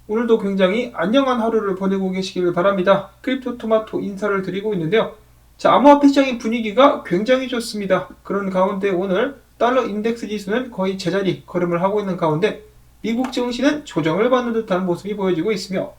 오늘도 굉장히 안녕한 하루를 보내고 계시길 바랍니다. 크립토토마토 인사를 드리고 있는데요. 자, 암호화폐 시장의 분위기가 굉장히 좋습니다. 그런 가운데 오늘 달러 인덱스 지수는 거의 제자리 걸음을 하고 있는 가운데 미국 증시는 조정을 받는 듯한 모습이 보여지고 있으며,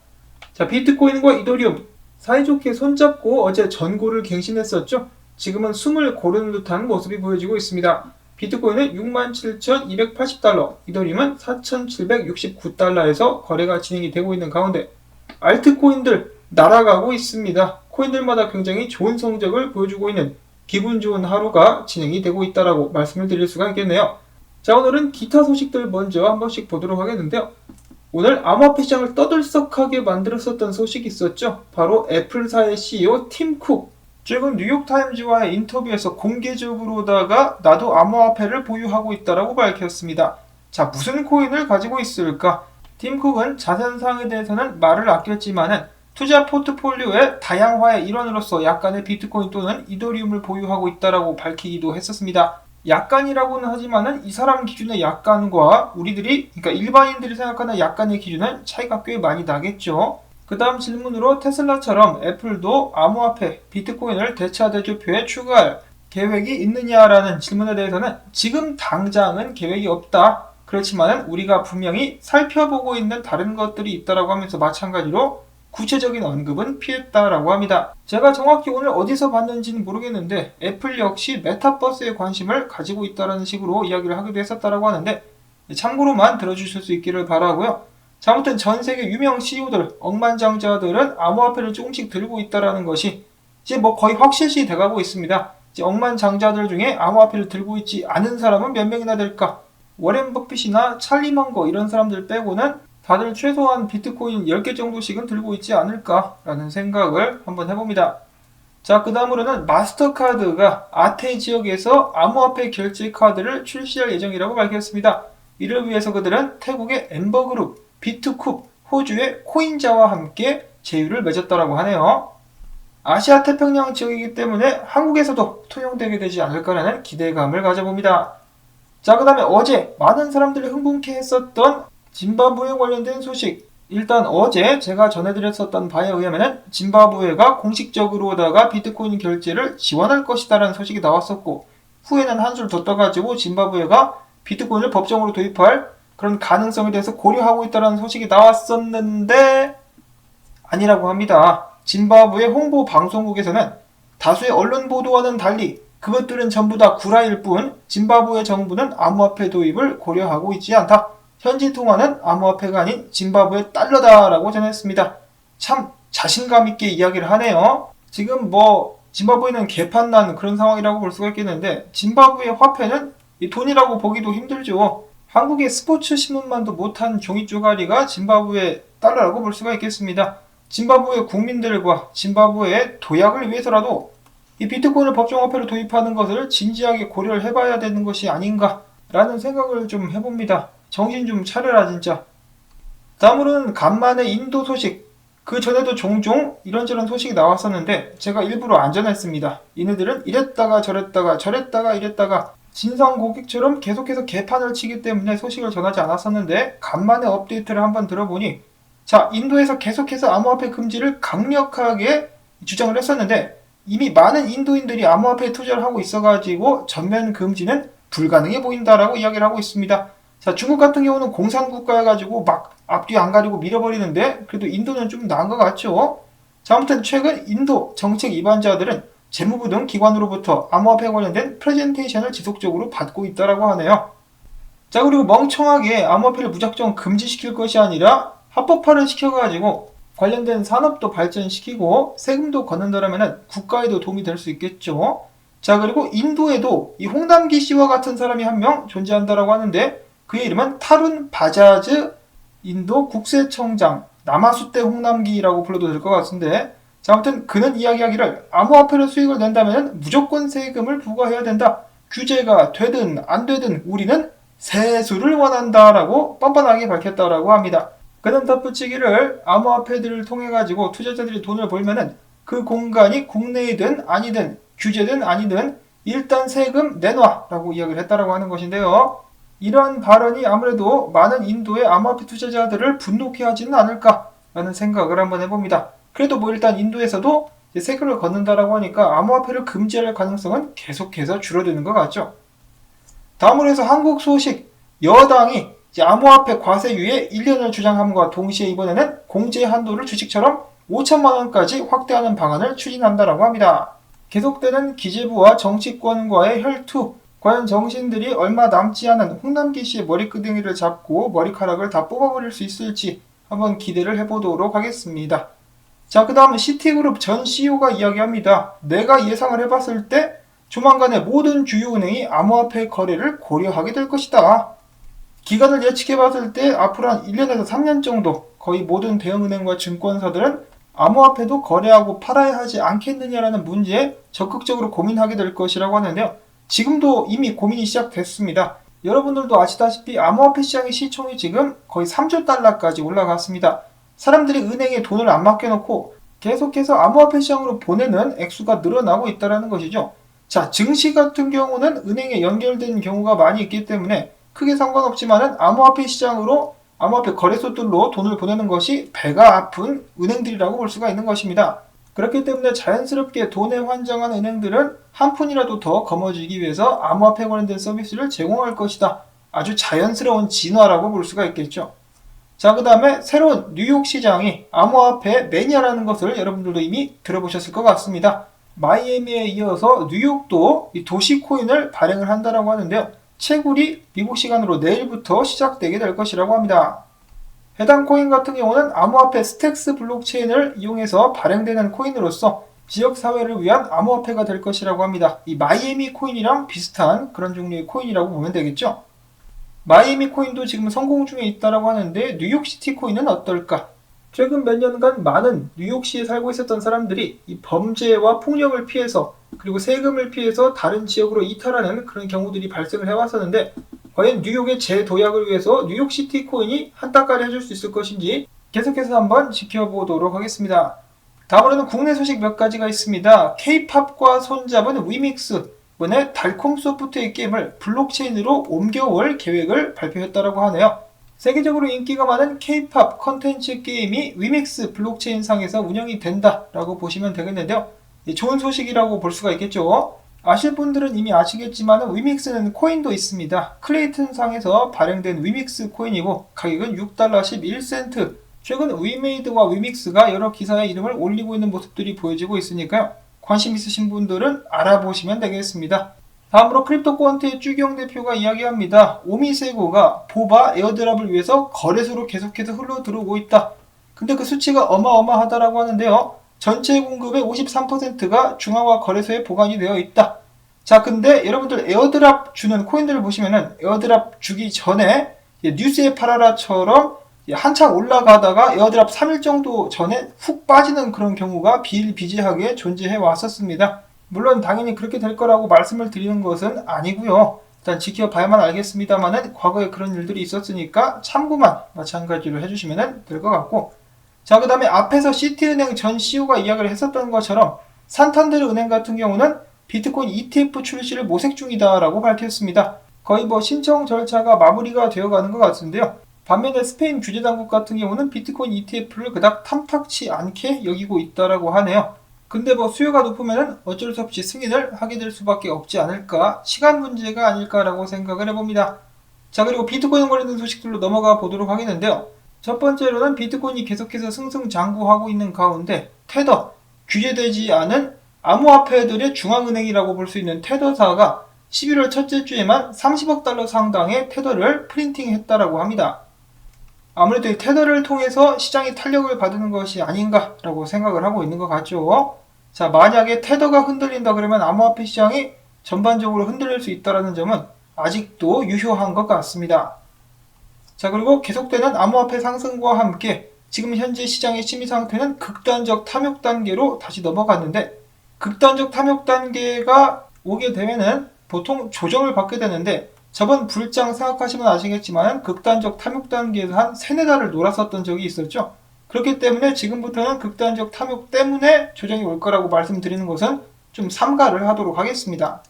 자, 비트코인과 이더리움 사이좋게 손잡고 어제 전고를 갱신했었죠. 지금은 숨을 고르는 듯한 모습이 보여지고 있습니다. 비트코인은 67,280달러, 이더리움은 4,769달러에서 거래가 진행이 되고 있는 가운데 알트코인들 날아가고 있습니다. 코인들마다 굉장히 좋은 성적을 보여주고 있는 기분 좋은 하루가 진행이 되고 있다라고 말씀을 드릴 수가 있겠네요. 자, 오늘은 기타 소식들 먼저 한 번씩 보도록 하겠는데요. 오늘 암호화폐 시장을 떠들썩하게 만들었었던 소식이 있었죠. 바로 애플사의 CEO 팀 쿡. 최근 뉴욕타임즈와의 인터뷰에서 공개적으로다가 나도 암호화폐를 보유하고 있다라고 밝혔습니다. 자, 무슨 코인을 가지고 있을까? 팀 쿡은 자산사항에 대해서는 말을 아꼈지만은 투자 포트폴리오의 다양화의 일환으로서 약간의 비트코인 또는 이더리움을 보유하고 있다라고 밝히기도 했었습니다. 약간이라고는 하지만은 이 사람 기준의 약간과 우리들이, 그러니까 일반인들이 생각하는 약간의 기준은 차이가 꽤 많이 나겠죠. 그 다음 질문으로 테슬라처럼 애플도 암호화폐 비트코인을 대차 대조표에 추가할 계획이 있느냐라는 질문에 대해서는 지금 당장은 계획이 없다. 그렇지만은 우리가 분명히 살펴보고 있는 다른 것들이 있다라고 하면서 마찬가지로 구체적인 언급은 피했다라고 합니다. 제가 정확히 오늘 어디서 봤는지는 모르겠는데 애플 역시 메타버스에 관심을 가지고 있다는 식으로 이야기를 하기도 했었다라고 하는데 참고로만 들어주실 수 있기를 바라고요. 자, 아무튼 전 세계 유명 CEO들, 억만장자들은 암호화폐를 조금씩 들고 있다라는 것이 이제 뭐 거의 확실시 돼가고 있습니다. 이제 억만장자들 중에 암호화폐를 들고 있지 않은 사람은 몇 명이나 될까? 워렌 버핏이나 찰리 먼거 이런 사람들 빼고는 다들 최소한 비트코인 10개 정도씩은 들고 있지 않을까라는 생각을 한번 해봅니다. 자, 그 다음으로는 마스터카드가 아태 지역에서 암호화폐 결제 카드를 출시할 예정이라고 밝혔습니다. 이를 위해서 그들은 태국의 엠버그룹, 비트쿱, 호주의 코인자와 함께 제휴를 맺었다고 하네요. 아시아 태평양 지역이기 때문에 한국에서도 통용되게 되지 않을까라는 기대감을 가져봅니다. 자, 그 다음에 어제 많은 사람들이 흥분케 했었던 짐바브웨 관련된 소식. 일단 어제 제가 전해드렸었던 바에 의하면 짐바브웨가 공식적으로다가 비트코인 결제를 지원할 것이다라는 소식이 나왔었고, 후에는 한술 더 떠가지고 짐바브웨가 비트코인을 법정으로 도입할 그런 가능성에 대해서 고려하고 있다는 소식이 나왔었는데 아니라고 합니다. 짐바브웨 홍보 방송국에서는 다수의 언론 보도와는 달리 그것들은 전부 다 구라일 뿐 짐바브웨 정부는 암호화폐 도입을 고려하고 있지 않다. 현지 통화는 암호화폐가 아닌 짐바브웨 달러다라고 전했습니다. 참 자신감 있게 이야기를 하네요. 지금 뭐 짐바브웨는 개판난 그런 상황이라고 볼 수가 있겠는데 짐바브웨 화폐는 이 돈이라고 보기도 힘들죠. 한국의 스포츠 신문만도 못한 종이 쪼가리가 짐바브웨 달러라고 볼 수가 있겠습니다. 짐바브웨 국민들과 짐바브웨의 도약을 위해서라도 이 비트코인을 법정화폐로 도입하는 것을 진지하게 고려를 해봐야 되는 것이 아닌가라는 생각을 좀 해봅니다. 정신 좀 차려라 진짜. 다음으로는 간만에 인도 소식. 그 전에도 종종 이런저런 소식이 나왔었는데 제가 일부러 안 전했습니다. 이네들은 이랬다가 저랬다가 이랬다가 진상 고객처럼 계속해서 개판을 치기 때문에 소식을 전하지 않았었는데 간만에 업데이트를 한번 들어보니, 자, 인도에서 계속해서 암호화폐 금지를 강력하게 주장을 했었는데 이미 많은 인도인들이 암호화폐에 투자를 하고 있어가지고 전면 금지는 불가능해 보인다라고 이야기를 하고 있습니다. 자, 중국 같은 경우는 공산국가여가지고 막 앞뒤 안 가리고 밀어버리는데 그래도 인도는 좀 나은 것 같죠? 자, 아무튼 최근 인도 정책 위반자들은 재무부 등 기관으로부터 암호화폐 관련된 프레젠테이션을 지속적으로 받고 있다라고 하네요. 자, 그리고 멍청하게 암호화폐를 무작정 금지시킬 것이 아니라 합법화를 시켜가지고 관련된 산업도 발전시키고 세금도 걷는다라면 국가에도 도움이 될 수 있겠죠. 자, 그리고 인도에도 이 홍남기 씨와 같은 사람이 한 명 존재한다라고 하는데 그의 이름은 타룬 바자즈 인도 국세청장, 남아수떼 홍남기라고 불러도 될 것 같은데, 자, 아무튼 그는 이야기하기를 암호화폐로 수익을 낸다면 무조건 세금을 부과해야 된다. 규제가 되든 안 되든 우리는 세수를 원한다라고 뻔뻔하게 밝혔다라고 합니다. 그는 덧붙이기를 암호화폐들을 통해 가지고 투자자들이 돈을 벌면은 그 공간이 국내이든 아니든 규제든 아니든 일단 세금 내놔라고 이야기를 했다라고 하는 것인데요. 이러한 발언이 아무래도 많은 인도의 암호화폐 투자자들을 분노케 하지는 않을까라는 생각을 한번 해봅니다. 그래도 뭐 일단 인도에서도 세금을 걷는다라고 하니까 암호화폐를 금지할 가능성은 계속해서 줄어드는 것 같죠. 다음으로 해서 한국 소식, 여당이 암호화폐 과세유예 1년을 주장함과 동시에 이번에는 공제 한도를 주식처럼 5천만 원까지 확대하는 방안을 추진한다라고 합니다. 계속되는 기재부와 정치권과의 혈투, 과연 정신들이 얼마 남지 않은 홍남기 씨의 머리끄댕이를 잡고 머리카락을 다 뽑아버릴 수 있을지 한번 기대를 해보도록 하겠습니다. 자, 그 다음은 시티그룹 전 CEO가 이야기합니다. 내가 예상을 해봤을 때 조만간에 모든 주요 은행이 암호화폐 거래를 고려하게 될 것이다. 기간을 예측해봤을 때 앞으로 한 1년에서 3년 정도 거의 모든 대형은행과 증권사들은 암호화폐도 거래하고 팔아야 하지 않겠느냐라는 문제에 적극적으로 고민하게 될 것이라고 하는데요. 지금도 이미 고민이 시작됐습니다. 여러분들도 아시다시피 암호화폐 시장의 시총이 지금 거의 3조 달러까지 올라갔습니다. 사람들이 은행에 돈을 안 맡겨놓고 계속해서 암호화폐 시장으로 보내는 액수가 늘어나고 있다는 것이죠. 자, 증시 같은 경우는 은행에 연결된 경우가 많이 있기 때문에 크게 상관없지만은 암호화폐 시장으로 암호화폐 거래소들로 돈을 보내는 것이 배가 아픈 은행들이라고 볼 수가 있는 것입니다. 그렇기 때문에 자연스럽게 돈에 환장한 은행들은 한 푼이라도 더 거머쥐기 위해서 암호화폐 관련된 서비스를 제공할 것이다. 아주 자연스러운 진화라고 볼 수가 있겠죠. 자, 그 다음에 새로운 뉴욕 시장이 암호화폐 매니아라는 것을 여러분들도 이미 들어보셨을 것 같습니다. 마이애미에 이어서 뉴욕도 이 도시코인을 발행을 한다라고 하는데요. 채굴이 미국 시간으로 내일부터 시작되게 될 것이라고 합니다. 해당 코인 같은 경우는 암호화폐 스택스 블록체인을 이용해서 발행되는 코인으로서 지역사회를 위한 암호화폐가 될 것이라고 합니다. 이 마이애미 코인이랑 비슷한 그런 종류의 코인이라고 보면 되겠죠. 마이애미 코인도 지금 성공 중에 있다라고 하는데 뉴욕시티 코인은 어떨까? 최근 몇 년간 많은 뉴욕시에 살고 있었던 사람들이 이 범죄와 폭력을 피해서 그리고 세금을 피해서 다른 지역으로 이탈하는 그런 경우들이 발생을 해왔었는데 과연 뉴욕의 재도약을 위해서 뉴욕시티 코인이 한따까리 해줄 수 있을 것인지 계속해서 한번 지켜보도록 하겠습니다. 다음으로는 국내 소식 몇 가지가 있습니다. K-팝과 손잡은 위믹스, 이번에 달콤 소프트의 게임을 블록체인으로 옮겨올 계획을 발표했다고 하네요. 세계적으로 인기가 많은 K-팝 컨텐츠 게임이 위믹스 블록체인 상에서 운영이 된다라고 보시면 되겠는데요. 좋은 소식이라고 볼 수가 있겠죠. 아실 분들은 이미 아시겠지만 위믹스는 코인도 있습니다. 클레이튼 상에서 발행된 위믹스 코인이고 가격은 6달러 11센트. 최근 위메이드와 위믹스가 여러 기사에 이름을 올리고 있는 모습들이 보여지고 있으니까요. 관심 있으신 분들은 알아보시면 되겠습니다. 다음으로 크립토코언트의 쭈경 대표가 이야기합니다. 오미세고가 보바 에어드랍을 위해서 거래소로 계속해서 흘러 들어오고 있다. 근데 그 수치가 어마어마하다라고 하는데요. 전체 공급의 53%가 중앙화 거래소에 보관이 되어 있다. 자, 근데 여러분들 에어드랍 주는 코인들을 보시면은 에어드랍 주기 전에 뉴스에 팔아라처럼 한참 올라가다가 에어드랍 3일 정도 전에 훅 빠지는 그런 경우가 비일비재하게 존재해 왔었습니다. 물론 당연히 그렇게 될 거라고 말씀을 드리는 것은 아니고요. 일단 지켜봐야만 알겠습니다만은 과거에 그런 일들이 있었으니까 참고만 마찬가지로 해주시면 될 것 같고, 자, 그 다음에 앞에서 시티은행 전 CEO가 이야기를 했었던 것처럼 산탄데르 은행 같은 경우는 비트코인 ETF 출시를 모색 중이다라고 밝혔습니다. 거의 뭐 신청 절차가 마무리가 되어가는 것 같은데요. 반면에 스페인 규제당국 같은 경우는 비트코인 ETF를 그닥 탐탁치 않게 여기고 있다라고 하네요. 근데 뭐 수요가 높으면 어쩔 수 없이 승인을 하게 될 수밖에 없지 않을까, 시간 문제가 아닐까라고 생각을 해봅니다. 자, 그리고 비트코인 관련된 소식들로 넘어가 보도록 하겠는데요. 첫 번째로는 비트코인이 계속해서 승승장구하고 있는 가운데 테더, 규제되지 않은 암호화폐들의 중앙은행이라고 볼 수 있는 테더사가 11월 첫째 주에만 30억 달러 상당의 테더를 프린팅했다라고 합니다. 아무래도 이 테더를 통해서 시장이 탄력을 받는 것이 아닌가라고 생각을 하고 있는 것 같죠. 자, 만약에 테더가 흔들린다 그러면 암호화폐 시장이 전반적으로 흔들릴 수 있다는 점은 아직도 유효한 것 같습니다. 자, 그리고 계속되는 암호화폐 상승과 함께 지금 현재 시장의 심리 상태는 극단적 탐욕 단계로 다시 넘어갔는데, 극단적 탐욕 단계가 오게 되면은 보통 조정을 받게 되는데, 저번 불장 생각하시면 아시겠지만 극단적 탐욕 단계에서 한 3-4달을 놀았었던 적이 있었죠. 그렇기 때문에 지금부터는 극단적 탐욕 때문에 조정이 올 거라고 말씀드리는 것은 좀 삼가를 하도록 하겠습니다.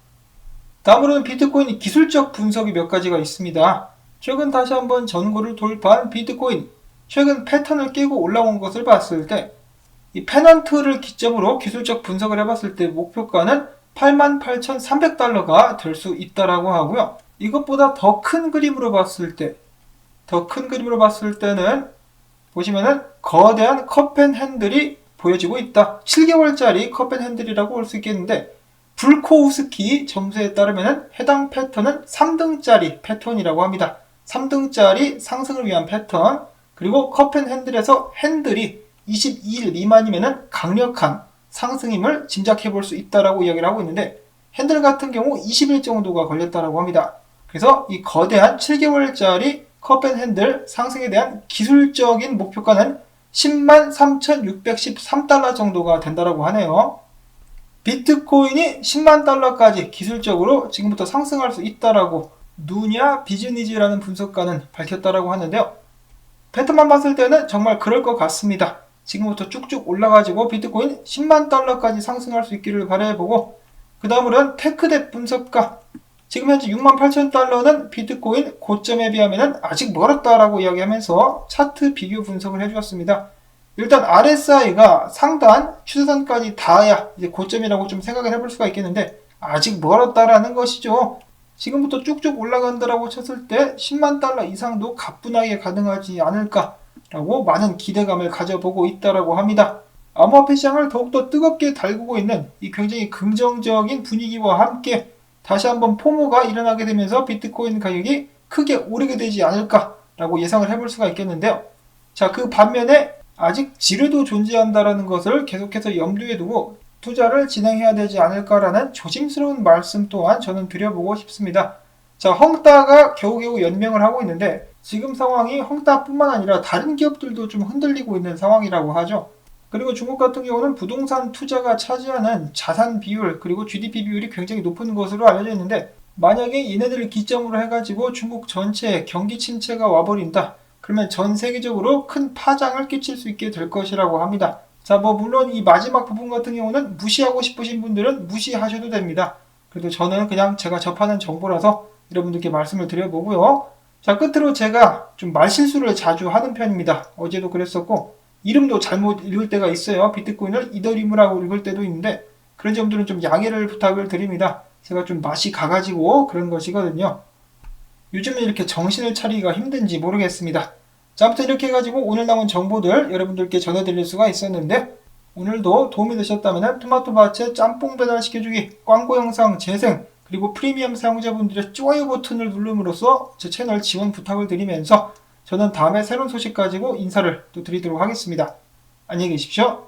다음으로는 비트코인 기술적 분석이 몇 가지가 있습니다. 최근 다시 한번 전고를 돌파한 비트코인, 최근 패턴을 깨고 올라온 것을 봤을 때 이 페넌트를 기점으로 기술적 분석을 해봤을 때 목표가는 88,300달러가 될 수 있다라고 하고요. 이것보다 더 큰 그림으로 봤을 때는 보시면은 거대한 컵앤핸들이 보여지고 있다. 7개월짜리 컵앤핸들이라고 볼 수 있겠는데 불코우스키 점수에 따르면 해당 패턴은 3등짜리 패턴이라고 합니다. 3등짜리 상승을 위한 패턴, 그리고 컵앤핸들에서 핸들이 22일 미만이면 강력한 상승임을 짐작해 볼 수 있다라고 이야기를 하고 있는데 핸들 같은 경우 20일 정도가 걸렸다라고 합니다. 그래서 이 거대한 7개월짜리 컵앤핸들 상승에 대한 기술적인 목표가는 103,613달러 정도가 된다라고 하네요. 비트코인이 10만 달러까지 기술적으로 지금부터 상승할 수 있다라고 누냐 비즈니즈라는 분석가는 밝혔다라고 하는데요. 패턴만 봤을 때는 정말 그럴 것 같습니다. 지금부터 쭉쭉 올라가지고 비트코인 10만 달러까지 상승할 수 있기를 바라보고, 그 다음으로는 테크뎁 분석가, 지금 현재 68,000달러는 비트코인 고점에 비하면 아직 멀었다라고 이야기하면서 차트 비교 분석을 해주었습니다. 일단 RSI가 상단 추세선까지 닿아야 이제 고점이라고 좀 생각을 해볼 수가 있겠는데 아직 멀었다라는 것이죠. 지금부터 쭉쭉 올라간다라고 쳤을 때 10만 달러 이상도 가뿐하게 가능하지 않을까라고 많은 기대감을 가져보고 있다라고 합니다. 암호화폐 시장을 더욱더 뜨겁게 달구고 있는 이 굉장히 긍정적인 분위기와 함께 다시 한번 포모가 일어나게 되면서 비트코인 가격이 크게 오르게 되지 않을까라고 예상을 해볼 수가 있겠는데요. 자, 그 반면에 아직 지뢰도 존재한다라는 것을 계속해서 염두에 두고 투자를 진행해야 되지 않을까라는 조심스러운 말씀 또한 저는 드려보고 싶습니다. 자, 헝따가 겨우겨우 연명을 하고 있는데 지금 상황이 헝따뿐만 아니라 다른 기업들도 좀 흔들리고 있는 상황이라고 하죠. 그리고 중국 같은 경우는 부동산 투자가 차지하는 자산 비율 그리고 GDP 비율이 굉장히 높은 것으로 알려져 있는데 만약에 얘네들을 기점으로 해가지고 중국 전체에 경기 침체가 와버린다. 그러면 전 세계적으로 큰 파장을 끼칠 수 있게 될 것이라고 합니다. 자, 물론 이 마지막 부분 같은 경우는 무시하고 싶으신 분들은 무시하셔도 됩니다. 그래도 저는 그냥 제가 접하는 정보라서 여러분들께 말씀을 드려보고요. 자, 끝으로 제가 좀 말실수를 자주 하는 편입니다. 어제도 그랬었고 이름도 잘못 읽을 때가 있어요. 비트코인을 이더리움이라고 읽을 때도 있는데 그런 점들은 좀 양해를 부탁을 드립니다. 제가 좀 맛이 가가지고 그런 것이거든요. 요즘에 이렇게 정신을 차리기가 힘든지 모르겠습니다. 자, 아무튼 이렇게 해가지고 오늘 남은 정보들 여러분들께 전해드릴 수가 있었는데 오늘도 도움이 되셨다면 토마토밭에 짬뽕 배달시켜주기, 광고 영상 재생, 그리고 프리미엄 사용자분들의 좋아요 버튼을 누름으로써 제 채널 지원 부탁을 드리면서 저는 다음에 새로운 소식 가지고 인사를 또 드리도록 하겠습니다. 안녕히 계십시오.